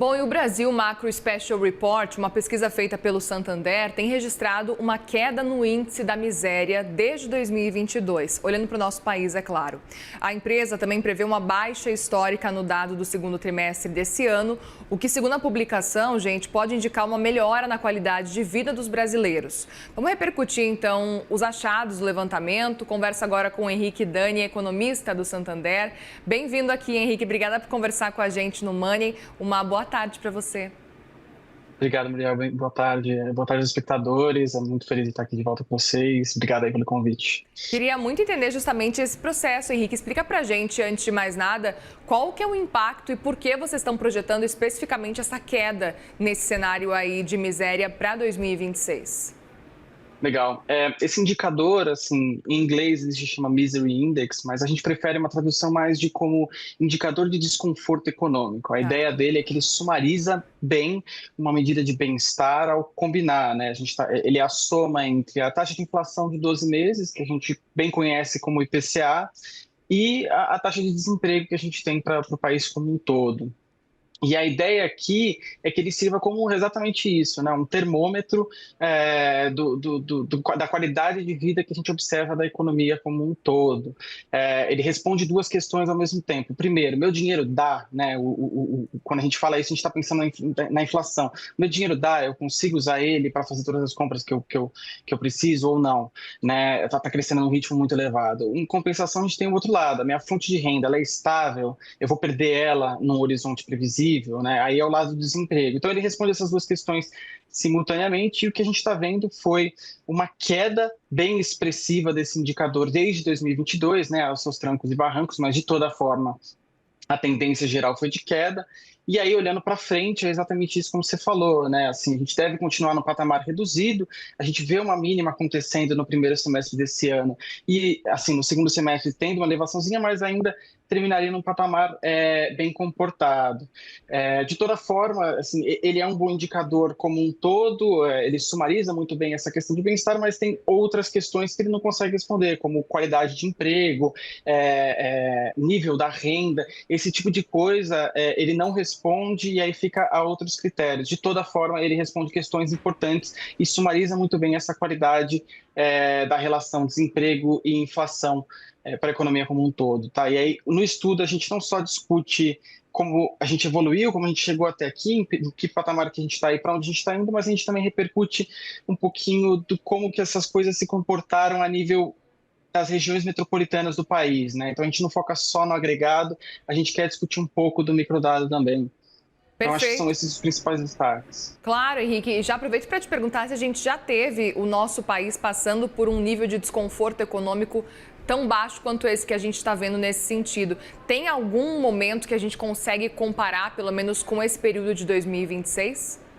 Bom, e o Brasil Macro Special Report, uma pesquisa feita pelo Santander, tem registrado uma queda no índice da miséria desde 2022, olhando para o nosso país, é claro. A empresa também prevê uma baixa histórica no dado do segundo trimestre desse ano, o que, segundo a publicação, gente, pode indicar uma melhora na qualidade de vida dos brasileiros. Vamos repercutir, então, os achados do levantamento. Conversa agora com o Henrique Dani, economista do Santander. Bem-vindo aqui, Henrique. Obrigada por conversar com a gente no Money. Uma boa tarde para você. Obrigado, Muriel. Boa tarde. Boa tarde aos espectadores. É muito feliz de estar aqui de volta com vocês. Obrigado aí pelo convite. Queria muito entender justamente esse processo, Henrique. Explica pra gente, antes de mais nada, qual que é o impacto e por que vocês estão projetando especificamente essa queda nesse cenário aí de miséria para 2026. Legal. Esse indicador, assim, em inglês ele se chama Misery Index, mas a gente prefere uma tradução mais de como indicador de desconforto econômico. A ideia dele é que ele sumariza bem uma medida de bem-estar ao combinar, né? Ele é a soma entre a taxa de inflação de 12 meses, que a gente bem conhece como IPCA, e a taxa de desemprego que a gente tem para o país como um todo. E a ideia aqui é que ele sirva como exatamente isso, né? Um termômetro da qualidade de vida que a gente observa da economia como um todo. Ele responde duas questões ao mesmo tempo. Primeiro, meu dinheiro dá, né? Quando a gente fala isso, a gente está pensando na inflação. Meu dinheiro dá, eu consigo usar ele para fazer todas as compras que eu preciso ou não, né? Está crescendo num ritmo muito elevado. Em compensação, a gente tem o outro lado. A minha fonte de renda, ela é estável, eu vou perder ela num horizonte previsível. Né? Aí é o lado do desemprego. Então ele responde essas duas questões simultaneamente e o que a gente está vendo foi uma queda bem expressiva desse indicador desde 2022, né, aos seus trancos e barrancos, mas de toda forma a tendência geral foi de queda. E aí, olhando para frente, é exatamente isso como você falou, né? Assim, a gente deve continuar no patamar reduzido, a gente vê uma mínima acontecendo no primeiro semestre desse ano e, assim, no segundo semestre tendo uma elevaçãozinha, mas ainda terminaria num patamar bem comportado. De toda forma, assim, ele é um bom indicador como um todo, ele sumariza muito bem essa questão de bem-estar, mas tem outras questões que ele não consegue responder, como qualidade de emprego, nível da renda, esse tipo de coisa, ele não responde e aí fica a outros critérios. De toda forma, ele responde questões importantes e sumariza muito bem essa qualidade da relação desemprego e inflação para a economia como um todo. Tá? E aí, no estudo, a gente não só discute como a gente evoluiu, como a gente chegou até aqui, do que patamar que a gente está e para onde a gente está indo, mas a gente também repercute um pouquinho do como que essas coisas se comportaram a nível das regiões metropolitanas do país, né? Então a gente não foca só no agregado, a gente quer discutir um pouco do microdado também. Então acho que são Perfeito. esses os principais destaques. Claro, Henrique. E já aproveito para te perguntar se a gente já teve o nosso país passando por um nível de desconforto econômico tão baixo quanto esse que a gente está vendo nesse sentido. Tem algum momento que a gente consegue comparar, pelo menos com esse período de 2026?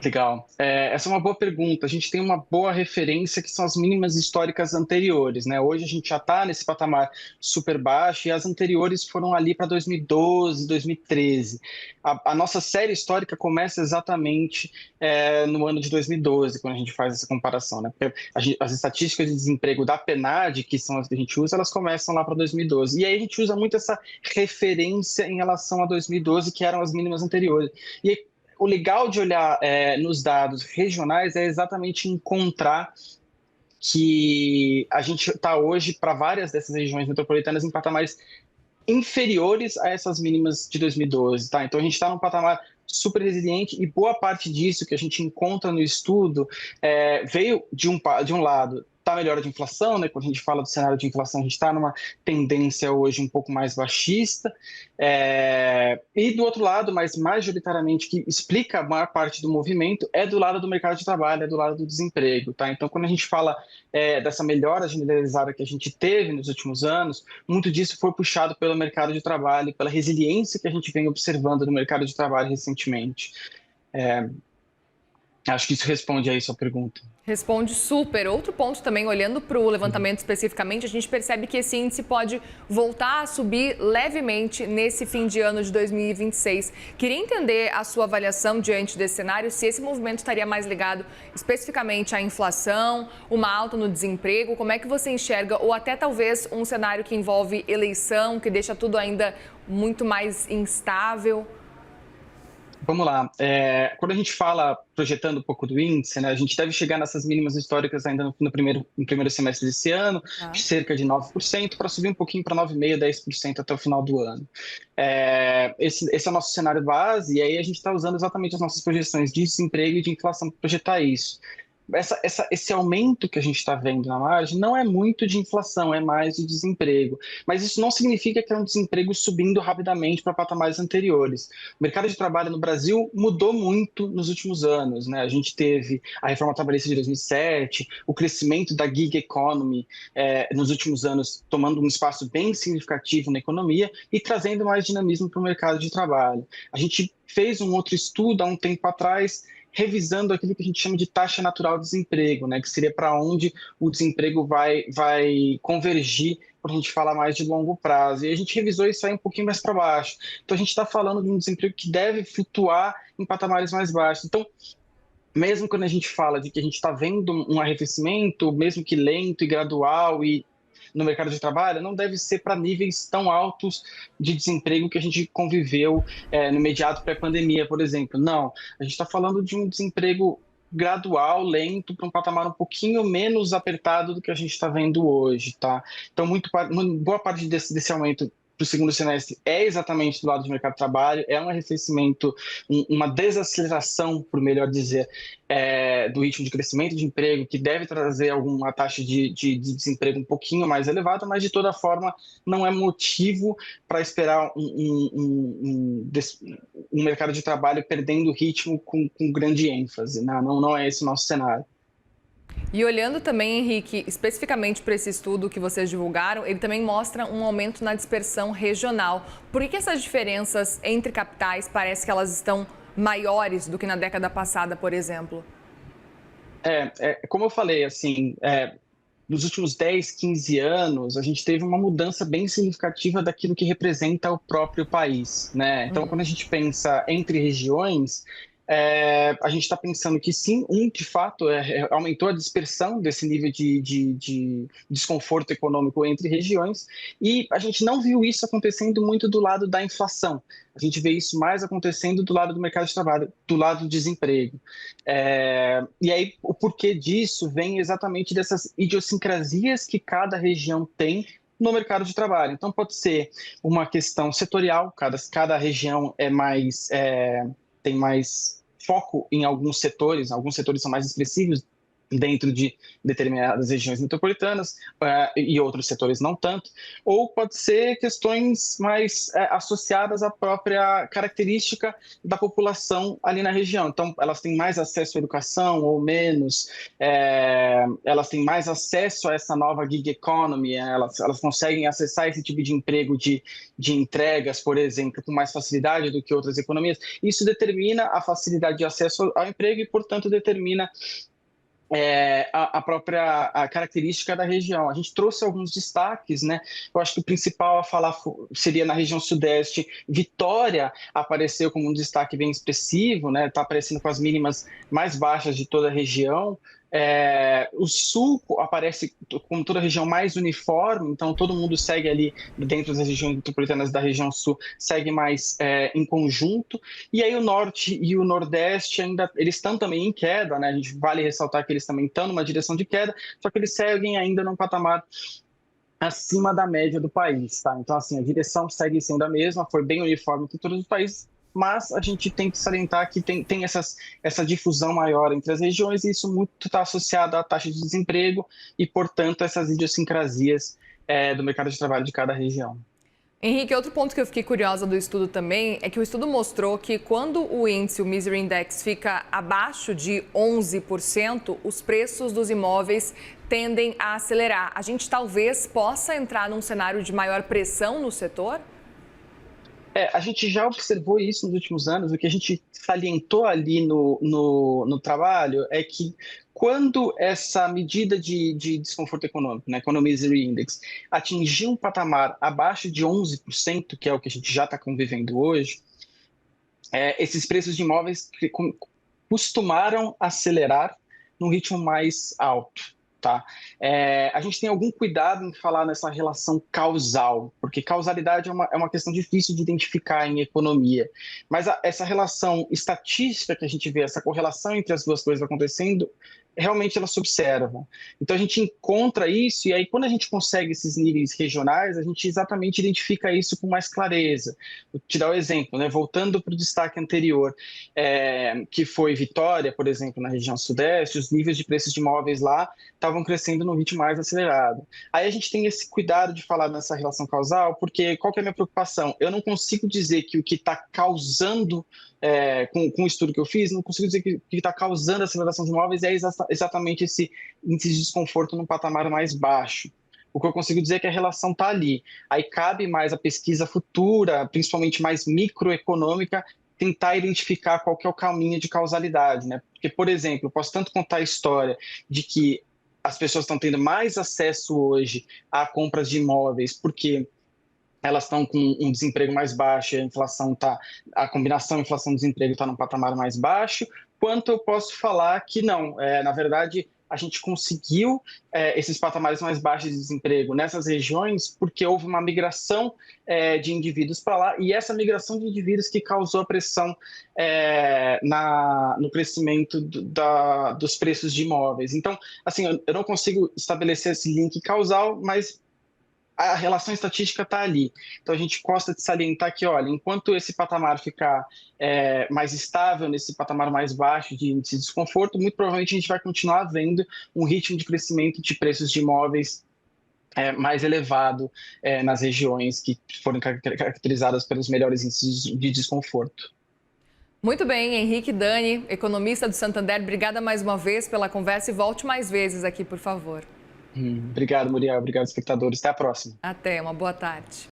Legal. Essa é uma boa pergunta. A gente tem uma boa referência que são as mínimas históricas anteriores, né? Hoje a gente já está nesse patamar super baixo e as anteriores foram ali para 2012, 2013. A nossa série histórica começa exatamente no ano de 2012, quando a gente faz essa comparação, né? Porque as estatísticas de desemprego da PNAD, que são as que a gente usa, elas começam lá para 2012. E aí a gente usa muito essa referência em relação a 2012, que eram as mínimas anteriores. E aí, o legal de olhar nos dados regionais é exatamente encontrar que a gente está hoje, para várias dessas regiões metropolitanas, em patamares inferiores a essas mínimas de 2012. Tá? Então, a gente está num patamar super resiliente e boa parte disso que a gente encontra no estudo veio de um lado da melhora de inflação, né? Quando a gente fala do cenário de inflação, a gente está numa tendência hoje um pouco mais baixista, e do outro lado, mas majoritariamente que explica a maior parte do movimento, é do lado do mercado de trabalho, é do lado do desemprego. Tá? Então, quando a gente fala dessa melhora generalizada que a gente teve nos últimos anos, muito disso foi puxado pelo mercado de trabalho, pela resiliência que a gente vem observando no mercado de trabalho recentemente. Acho que isso responde aí a sua pergunta. Responde super. Outro ponto também, olhando para o levantamento especificamente, a gente percebe que esse índice pode voltar a subir levemente nesse fim de ano de 2026. Queria entender a sua avaliação diante desse cenário, se esse movimento estaria mais ligado especificamente à inflação, uma alta no desemprego, como é que você enxerga, ou até talvez um cenário que envolve eleição, que deixa tudo ainda muito mais instável? Vamos lá. Quando a gente fala, projetando um pouco do índice, né, a gente deve chegar nessas mínimas históricas ainda no primeiro semestre desse ano, de Tá. cerca de 9%, para subir um pouquinho para 9,5%, 10% até o final do ano. Esse é o nosso cenário base, e aí a gente está usando exatamente as nossas projeções de desemprego e de inflação para projetar isso. Esse aumento que a gente está vendo na margem não é muito de inflação, é mais de desemprego. Mas isso não significa que é um desemprego subindo rapidamente para patamares anteriores. O mercado de trabalho no Brasil mudou muito nos últimos anos, né? A gente teve a reforma trabalhista de 2007, o crescimento da gig economy nos últimos anos tomando um espaço bem significativo na economia e trazendo mais dinamismo para o mercado de trabalho. A gente fez um outro estudo há um tempo atrás revisando aquilo que a gente chama de taxa natural de desemprego, né, que seria para onde o desemprego vai convergir quando a gente fala mais de longo prazo. E a gente revisou isso aí um pouquinho mais para baixo. Então, a gente está falando de um desemprego que deve flutuar em patamares mais baixos. Então, mesmo quando a gente fala de que a gente está vendo um arrefecimento, mesmo que lento e gradual e no mercado de trabalho, não deve ser para níveis tão altos de desemprego que a gente conviveu no imediato pré-pandemia, por exemplo. Não, a gente está falando de um desemprego gradual, lento, para um patamar um pouquinho menos apertado do que a gente está vendo hoje, tá? Então, boa parte desse aumento para o segundo semestre é exatamente do lado do mercado de trabalho, é um arrefecimento, uma desaceleração, por melhor dizer, do ritmo de crescimento de emprego, que deve trazer alguma taxa de desemprego um pouquinho mais elevada, mas de toda forma não é motivo para esperar um mercado de trabalho perdendo ritmo com grande ênfase. Não é esse o nosso cenário. E olhando também, Henrique, especificamente para esse estudo que vocês divulgaram, ele também mostra um aumento na dispersão regional. Por que essas diferenças entre capitais parece que elas estão maiores do que na década passada, por exemplo? Como eu falei, assim, nos últimos 10, 15 anos, a gente teve uma mudança bem significativa daquilo que representa o próprio país, né? Então, quando a gente pensa entre regiões, a gente está pensando que sim, de fato, aumentou a dispersão desse nível de desconforto econômico entre regiões, e a gente não viu isso acontecendo muito do lado da inflação. A gente vê isso mais acontecendo do lado do mercado de trabalho, do lado do desemprego. E aí, o porquê disso vem exatamente dessas idiosincrasias que cada região tem no mercado de trabalho. Então, pode ser uma questão setorial, cada região tem mais foco em alguns setores são mais expressivos dentro de determinadas regiões metropolitanas e outros setores não tanto, ou pode ser questões mais associadas à própria característica da população ali na região. Então, elas têm mais acesso à educação ou menos, elas têm mais acesso a essa nova gig economy, elas conseguem acessar esse tipo de emprego de entregas, por exemplo, com mais facilidade do que outras economias. Isso determina a facilidade de acesso ao emprego e, portanto, determina a própria característica da região. A gente trouxe alguns destaques, né? Eu acho que o principal a falar seria na região sudeste. Vitória apareceu como um destaque bem expressivo, né? Está aparecendo com as mínimas mais baixas de toda a região. O sul aparece como toda a região mais uniforme, então todo mundo segue ali dentro das regiões metropolitanas da região sul, segue mais em conjunto. E aí o norte e o nordeste ainda, eles estão também em queda, né? A gente vale ressaltar que eles também estão numa direção de queda, só que eles seguem ainda num patamar acima da média do país, tá? Então, assim, a direção segue sendo a mesma, foi bem uniforme em todos os países, mas a gente tem que salientar que tem essa difusão maior entre as regiões e isso muito está associado à taxa de desemprego e, portanto, essas idiosincrasias do mercado de trabalho de cada região. Henrique, outro ponto que eu fiquei curiosa do estudo também é que o estudo mostrou que quando o índice, o Misery Index, fica abaixo de 11%, os preços dos imóveis tendem a acelerar. A gente talvez possa entrar num cenário de maior pressão no setor? A gente já observou isso nos últimos anos. O que a gente salientou ali no trabalho é que quando essa medida de desconforto econômico, né, quando o Misery Index, atingir um patamar abaixo de 11%, que é o que a gente já está convivendo hoje, esses preços de imóveis costumaram acelerar num ritmo mais alto. tá? A gente tem algum cuidado em falar nessa relação causal, porque causalidade é uma questão difícil de identificar em economia, mas essa relação estatística que a gente vê, essa correlação entre as duas coisas acontecendo, realmente ela se observa. Então a gente encontra isso e aí quando a gente consegue esses níveis regionais, a gente exatamente identifica isso com mais clareza. Vou te dar um exemplo, né? Voltando para o destaque anterior, que foi Vitória, por exemplo, na região sudeste, os níveis de preços de imóveis lá estavam crescendo num ritmo mais acelerado. Aí a gente tem esse cuidado de falar nessa relação causal, porque qual que é a minha preocupação? Eu não consigo dizer que o que está causando, com o estudo que eu fiz, não consigo dizer que o que está causando a aceleração de imóveis é exatamente esse índice de desconforto num patamar mais baixo. O que eu consigo dizer é que a relação está ali. Aí cabe mais a pesquisa futura, principalmente mais microeconômica, tentar identificar qual que é o caminho de causalidade, né? Porque, por exemplo, eu posso tanto contar a história de que as pessoas estão tendo mais acesso hoje a compras de imóveis, porque elas estão com um desemprego mais baixo, a combinação inflação e desemprego está num patamar mais baixo, quanto eu posso falar que não, na verdade, a gente conseguiu esses patamares mais baixos de desemprego nessas regiões porque houve uma migração de indivíduos para lá e essa migração de indivíduos que causou a pressão no crescimento dos preços de imóveis. Então, assim, eu não consigo estabelecer esse link causal, mas a relação estatística está ali. Então, a gente gosta de salientar que, olha, enquanto esse patamar ficar mais estável, nesse patamar mais baixo de índice de desconforto, muito provavelmente a gente vai continuar vendo um ritmo de crescimento de preços de imóveis mais elevado nas regiões que foram caracterizadas pelos melhores índices de desconforto. Muito bem, Henrique Dani, economista do Santander, obrigada mais uma vez pela conversa e volte mais vezes aqui, por favor. Obrigado, Muriel. Obrigado, espectadores. Até a próxima. Até, uma boa tarde.